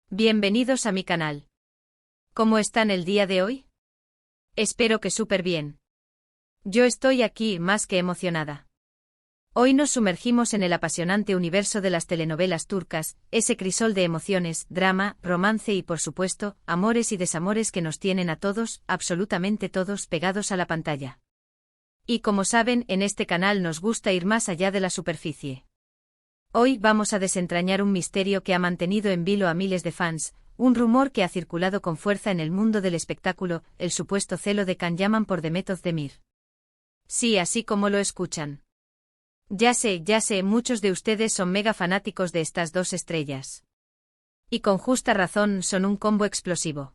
Bienvenidos a mi canal. ¿Cómo están el día de hoy? Espero que súper bien. Yo estoy aquí más que emocionada. Hoy nos sumergimos en el apasionante universo de las telenovelas turcas, ese crisol de emociones, drama, romance y por supuesto, amores y desamores que nos tienen a todos, absolutamente todos, pegados a la pantalla. Y como saben, en este canal nos gusta ir más allá de la superficie. Hoy vamos a desentrañar un misterio que ha mantenido en vilo a miles de fans, un rumor que ha circulado con fuerza en el mundo del espectáculo, el supuesto celo de Can Yaman por Demet Özdemir. Sí, así como lo escuchan. Ya sé, muchos de ustedes son mega fanáticos de estas dos estrellas. Y con justa razón son un combo explosivo.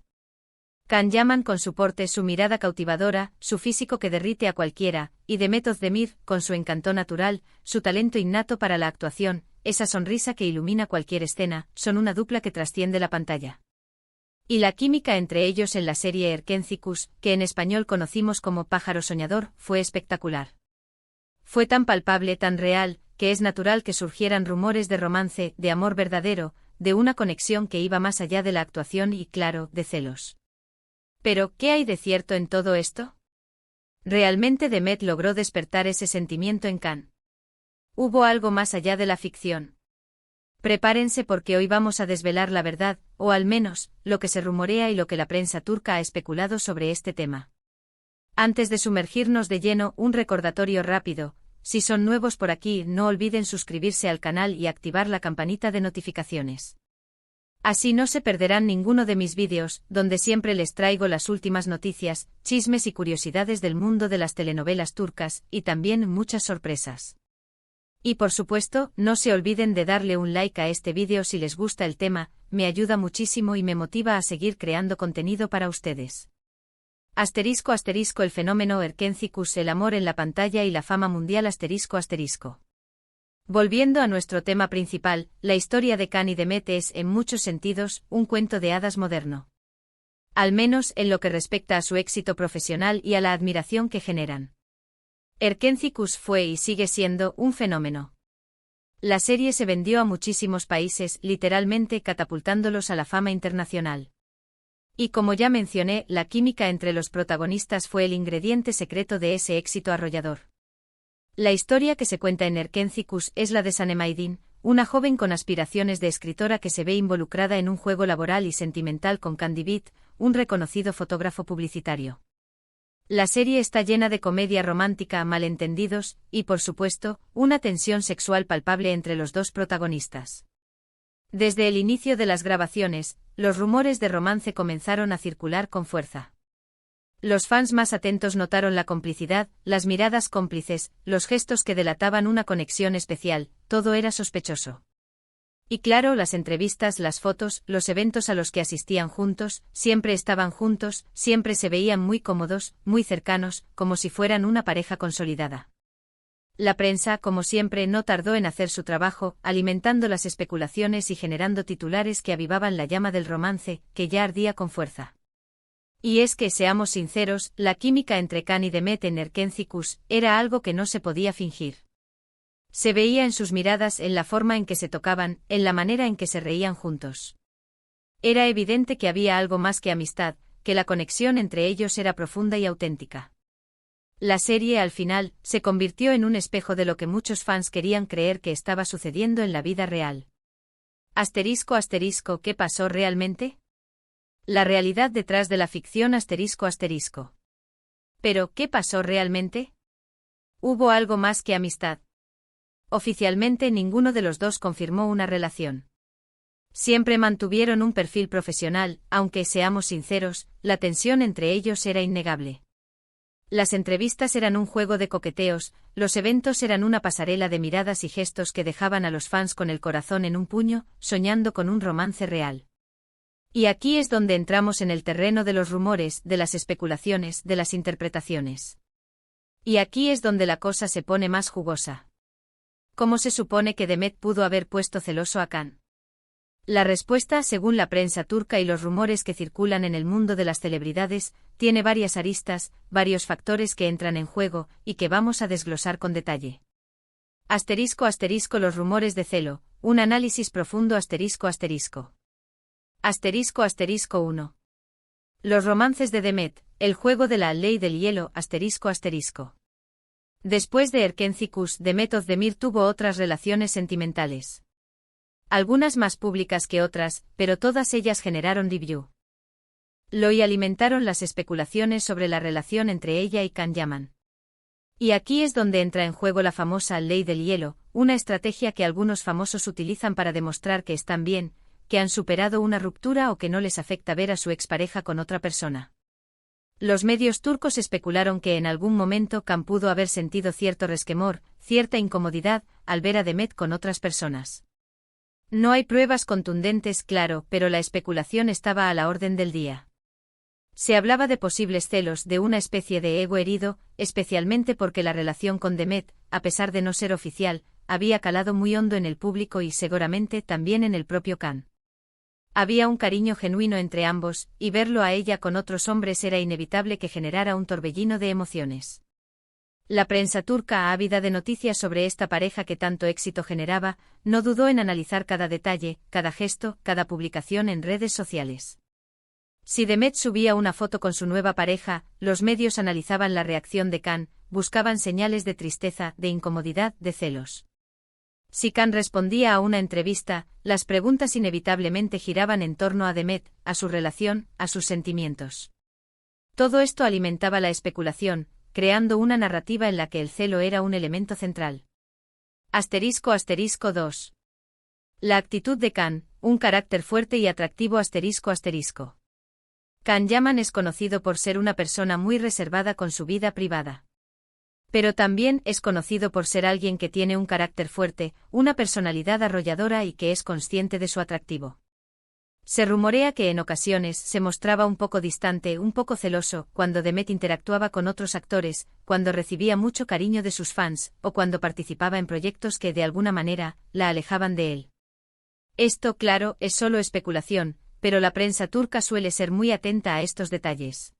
Can Yaman con su porte, su mirada cautivadora, su físico que derrite a cualquiera, y Demet Özdemir con su encanto natural, su talento innato para la actuación, esa sonrisa que ilumina cualquier escena, son una dupla que trasciende la pantalla. Y la química entre ellos en la serie Erkenzicus, que en español conocimos como Pájaro Soñador, fue espectacular. Fue tan palpable, tan real, que es natural que surgieran rumores de romance, de amor verdadero, de una conexión que iba más allá de la actuación y, claro, de celos. Pero, ¿qué hay de cierto en todo esto? ¿Realmente Demet logró despertar ese sentimiento en Can? ¿Hubo algo más allá de la ficción? Prepárense porque hoy vamos a desvelar la verdad, o al menos, lo que se rumorea y lo que la prensa turca ha especulado sobre este tema. Antes de sumergirnos de lleno, un recordatorio rápido: si son nuevos por aquí, no olviden suscribirse al canal y activar la campanita de notificaciones. Así no se perderán ninguno de mis vídeos, donde siempre les traigo las últimas noticias, chismes y curiosidades del mundo de las telenovelas turcas, y también muchas sorpresas. Y por supuesto, no se olviden de darle un like a este vídeo si les gusta el tema, me ayuda muchísimo y me motiva a seguir creando contenido para ustedes. *** el fenómeno Erkenzicus, el amor en la pantalla y la fama mundial ***. Volviendo a nuestro tema principal, la historia de Can y Demet es, en muchos sentidos, un cuento de hadas moderno. Al menos en lo que respecta a su éxito profesional y a la admiración que generan. Erkenzicus fue y sigue siendo un fenómeno. La serie se vendió a muchísimos países, literalmente catapultándolos a la fama internacional. Y como ya mencioné, la química entre los protagonistas fue el ingrediente secreto de ese éxito arrollador. La historia que se cuenta en Erkenzicus es la de Sanem Aydin, una joven con aspiraciones de escritora que se ve involucrada en un juego laboral y sentimental con Can Divit, un reconocido fotógrafo publicitario. La serie está llena de comedia romántica, malentendidos, y por supuesto, una tensión sexual palpable entre los dos protagonistas. Desde el inicio de las grabaciones, los rumores de romance comenzaron a circular con fuerza. Los fans más atentos notaron la complicidad, las miradas cómplices, los gestos que delataban una conexión especial, todo era sospechoso. Y claro, las entrevistas, las fotos, los eventos a los que asistían juntos, siempre estaban juntos, siempre se veían muy cómodos, muy cercanos, como si fueran una pareja consolidada. La prensa, como siempre, no tardó en hacer su trabajo, alimentando las especulaciones y generando titulares que avivaban la llama del romance, que ya ardía con fuerza. Y es que, seamos sinceros, la química entre Can y Demet en Erkenzicus era algo que no se podía fingir. Se veía en sus miradas, en la forma en que se tocaban, en la manera en que se reían juntos. Era evidente que había algo más que amistad, que la conexión entre ellos era profunda y auténtica. La serie, al final, se convirtió en un espejo de lo que muchos fans querían creer que estaba sucediendo en la vida real. ***, ¿qué pasó realmente? La realidad detrás de la ficción ***. Pero, ¿qué pasó realmente? ¿Hubo algo más que amistad? Oficialmente ninguno de los dos confirmó una relación. Siempre mantuvieron un perfil profesional, aunque, seamos sinceros, la tensión entre ellos era innegable. Las entrevistas eran un juego de coqueteos, los eventos eran una pasarela de miradas y gestos que dejaban a los fans con el corazón en un puño, soñando con un romance real. Y aquí es donde entramos en el terreno de los rumores, de las especulaciones, de las interpretaciones. Y aquí es donde la cosa se pone más jugosa. ¿Cómo se supone que Demet pudo haber puesto celoso a Can? La respuesta, según la prensa turca y los rumores que circulan en el mundo de las celebridades, tiene varias aristas, varios factores que entran en juego, y que vamos a desglosar con detalle. ***, los rumores de celo, un análisis profundo ***. Asterisco 1. Los romances de Demet, el juego de la ley del hielo, asterisco. Después de Erkencicus, Demet Özdemir tuvo otras relaciones sentimentales. Algunas más públicas que otras, pero todas ellas generaron divorcio. Y alimentaron las especulaciones sobre la relación entre ella y Can Yaman. Y aquí es donde entra en juego la famosa ley del hielo, una estrategia que algunos famosos utilizan para demostrar que están bien, que han superado una ruptura o que no les afecta ver a su expareja con otra persona. Los medios turcos especularon que en algún momento Can pudo haber sentido cierto resquemor, cierta incomodidad, al ver a Demet con otras personas. No hay pruebas contundentes, claro, pero la especulación estaba a la orden del día. Se hablaba de posibles celos, de una especie de ego herido, especialmente porque la relación con Demet, a pesar de no ser oficial, había calado muy hondo en el público y seguramente también en el propio Can. Había un cariño genuino entre ambos, y verlo a ella con otros hombres era inevitable que generara un torbellino de emociones. La prensa turca, ávida de noticias sobre esta pareja que tanto éxito generaba, no dudó en analizar cada detalle, cada gesto, cada publicación en redes sociales. Si Demet subía una foto con su nueva pareja, los medios analizaban la reacción de Can, buscaban señales de tristeza, de incomodidad, de celos. Si Can respondía a una entrevista, las preguntas inevitablemente giraban en torno a Demet, a su relación, a sus sentimientos. Todo esto alimentaba la especulación, creando una narrativa en la que el celo era un elemento central. Asterisco 2. La actitud de Can, un carácter fuerte y atractivo. Asterisco. Can Yaman es conocido por ser una persona muy reservada con su vida privada. Pero también es conocido por ser alguien que tiene un carácter fuerte, una personalidad arrolladora y que es consciente de su atractivo. Se rumorea que en ocasiones se mostraba un poco distante, un poco celoso, cuando Demet interactuaba con otros actores, cuando recibía mucho cariño de sus fans, o cuando participaba en proyectos que de alguna manera la alejaban de él. Esto, claro, es solo especulación, pero la prensa turca suele ser muy atenta a estos detalles.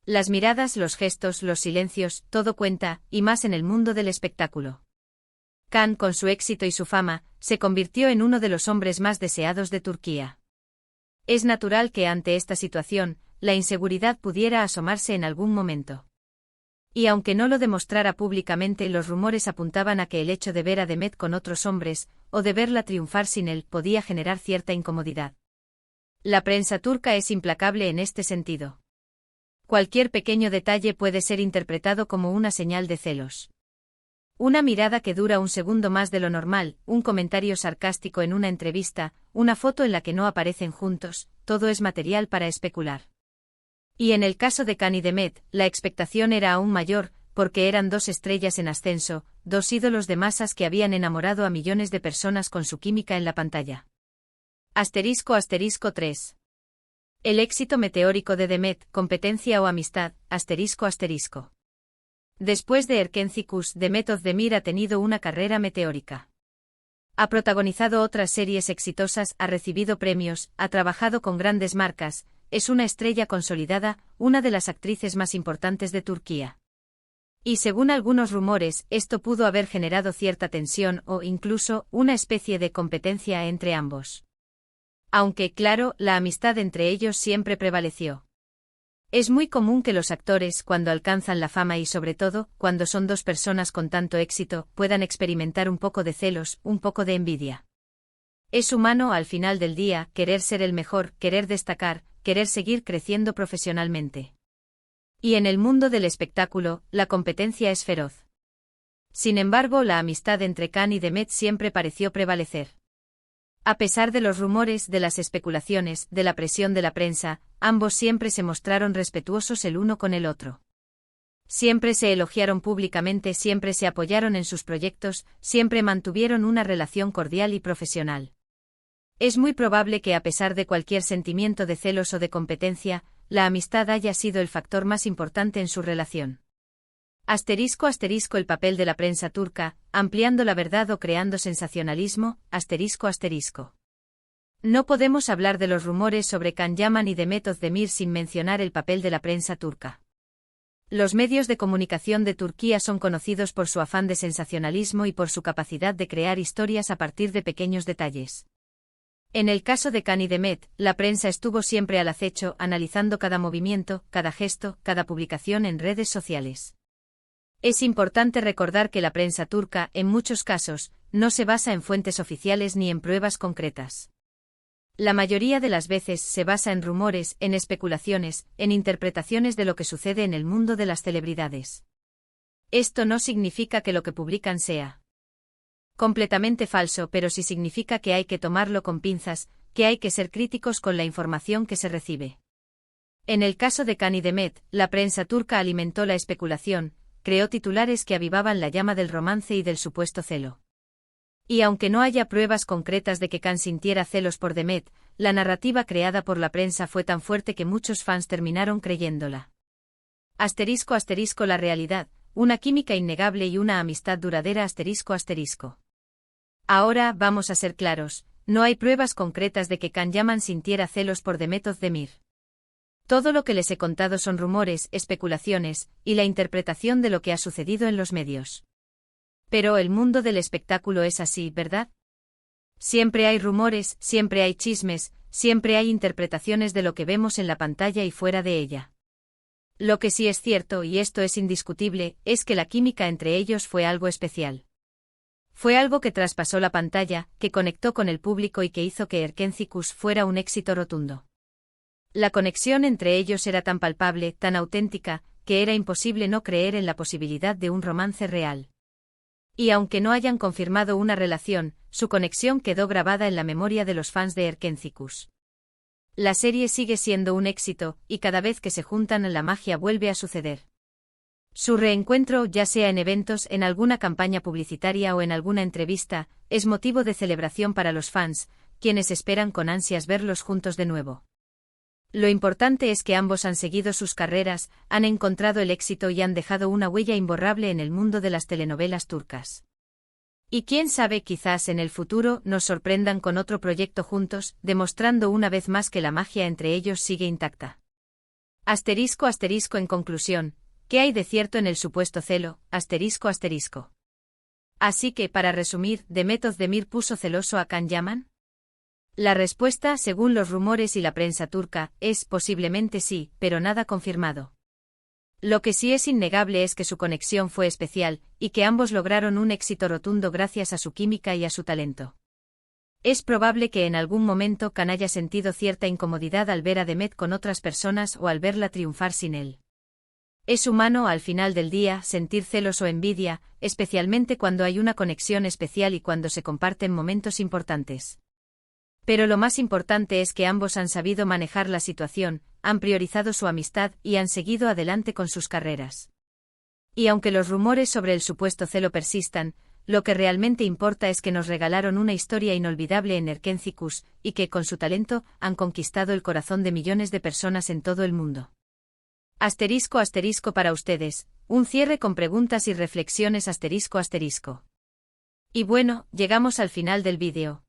Las miradas, los gestos, los silencios, todo cuenta, y más en el mundo del espectáculo. Can, con su éxito y su fama, se convirtió en uno de los hombres más deseados de Turquía. Es natural que ante esta situación, la inseguridad pudiera asomarse en algún momento. Y aunque no lo demostrara públicamente, los rumores apuntaban a que el hecho de ver a Demet con otros hombres, o de verla triunfar sin él, podía generar cierta incomodidad. La prensa turca es implacable en este sentido. Cualquier pequeño detalle puede ser interpretado como una señal de celos. Una mirada que dura un segundo más de lo normal, un comentario sarcástico en una entrevista, una foto en la que no aparecen juntos, todo es material para especular. Y en el caso de Can y Demet, la expectación era aún mayor, porque eran dos estrellas en ascenso, dos ídolos de masas que habían enamorado a millones de personas con su química en la pantalla. Asterisco 3. El éxito meteórico de Demet, competencia o amistad, asterisco. Después de Erkencicus, Demet Özdemir ha tenido una carrera meteórica. Ha protagonizado otras series exitosas, ha recibido premios, ha trabajado con grandes marcas, es una estrella consolidada, una de las actrices más importantes de Turquía. Y según algunos rumores, esto pudo haber generado cierta tensión o incluso una especie de competencia entre ambos. Aunque, claro, la amistad entre ellos siempre prevaleció. Es muy común que los actores, cuando alcanzan la fama y sobre todo, cuando son dos personas con tanto éxito, puedan experimentar un poco de celos, un poco de envidia. Es humano al final del día, querer ser el mejor, querer destacar, querer seguir creciendo profesionalmente. Y en el mundo del espectáculo, la competencia es feroz. Sin embargo, la amistad entre Can y Demet siempre pareció prevalecer. A pesar de los rumores, de las especulaciones, de la presión de la prensa, ambos siempre se mostraron respetuosos el uno con el otro. Siempre se elogiaron públicamente, siempre se apoyaron en sus proyectos, siempre mantuvieron una relación cordial y profesional. Es muy probable que a pesar de cualquier sentimiento de celos o de competencia, la amistad haya sido el factor más importante en su relación. Asterisco el papel de la prensa turca, ampliando la verdad o creando sensacionalismo, asterisco. No podemos hablar de los rumores sobre Can Yaman y Demet Özdemir sin mencionar el papel de la prensa turca. Los medios de comunicación de Turquía son conocidos por su afán de sensacionalismo y por su capacidad de crear historias a partir de pequeños detalles. En el caso de Can y Demet, la prensa estuvo siempre al acecho, analizando cada movimiento, cada gesto, cada publicación en redes sociales. Es importante recordar que la prensa turca, en muchos casos, no se basa en fuentes oficiales ni en pruebas concretas. La mayoría de las veces se basa en rumores, en especulaciones, en interpretaciones de lo que sucede en el mundo de las celebridades. Esto no significa que lo que publican sea completamente falso, pero sí significa que hay que tomarlo con pinzas, que hay que ser críticos con la información que se recibe. En el caso de Can y Demet, la prensa turca alimentó la especulación, creó titulares que avivaban la llama del romance y del supuesto celo. Y aunque no haya pruebas concretas de que Can sintiera celos por Demet, la narrativa creada por la prensa fue tan fuerte que muchos fans terminaron creyéndola. *** La realidad, una química innegable y una amistad duradera ***. Ahora, vamos a ser claros, no hay pruebas concretas de que Can Yaman sintiera celos por Demet Özdemir. Todo lo que les he contado son rumores, especulaciones, y la interpretación de lo que ha sucedido en los medios. Pero el mundo del espectáculo es así, ¿verdad? Siempre hay rumores, siempre hay chismes, siempre hay interpretaciones de lo que vemos en la pantalla y fuera de ella. Lo que sí es cierto, y esto es indiscutible, es que la química entre ellos fue algo especial. Fue algo que traspasó la pantalla, que conectó con el público y que hizo que Erkencikus fuera un éxito rotundo. La conexión entre ellos era tan palpable, tan auténtica, que era imposible no creer en la posibilidad de un romance real. Y aunque no hayan confirmado una relación, su conexión quedó grabada en la memoria de los fans de Erkencikus. La serie sigue siendo un éxito, y cada vez que se juntan la magia vuelve a suceder. Su reencuentro, ya sea en eventos, en alguna campaña publicitaria o en alguna entrevista, es motivo de celebración para los fans, quienes esperan con ansias verlos juntos de nuevo. Lo importante es que ambos han seguido sus carreras, han encontrado el éxito y han dejado una huella imborrable en el mundo de las telenovelas turcas. Y quién sabe, quizás en el futuro nos sorprendan con otro proyecto juntos, demostrando una vez más que la magia entre ellos sigue intacta. *** En conclusión, ¿qué hay de cierto en el supuesto celo? ***. Así que, para resumir, ¿Demet Özdemir puso celoso a Can Yaman? La respuesta, según los rumores y la prensa turca, es posiblemente sí, pero nada confirmado. Lo que sí es innegable es que su conexión fue especial, y que ambos lograron un éxito rotundo gracias a su química y a su talento. Es probable que en algún momento Can haya sentido cierta incomodidad al ver a Demet con otras personas o al verla triunfar sin él. Es humano, al final del día, sentir celos o envidia, especialmente cuando hay una conexión especial y cuando se comparten momentos importantes. Pero lo más importante es que ambos han sabido manejar la situación, han priorizado su amistad y han seguido adelante con sus carreras. Y aunque los rumores sobre el supuesto celo persistan, lo que realmente importa es que nos regalaron una historia inolvidable en Erkencikus, y que, con su talento, han conquistado el corazón de millones de personas en todo el mundo. *** para ustedes, un cierre con preguntas y reflexiones ***. Y bueno, llegamos al final del vídeo.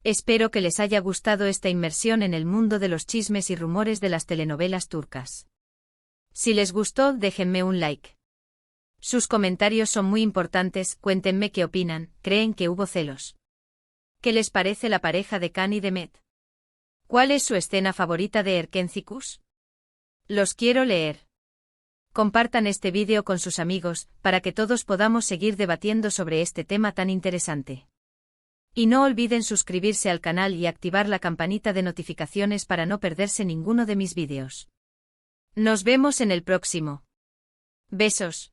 Espero que les haya gustado esta inmersión en el mundo de los chismes y rumores de las telenovelas turcas. Si les gustó, déjenme un like. Sus comentarios son muy importantes, cuéntenme qué opinan, ¿creen que hubo celos? ¿Qué les parece la pareja de Can y Demet? ¿Cuál es su escena favorita de Erkencikus? Los quiero leer. Compartan este vídeo con sus amigos, para que todos podamos seguir debatiendo sobre este tema tan interesante. Y no olviden suscribirse al canal y activar la campanita de notificaciones para no perderse ninguno de mis vídeos. Nos vemos en el próximo. Besos.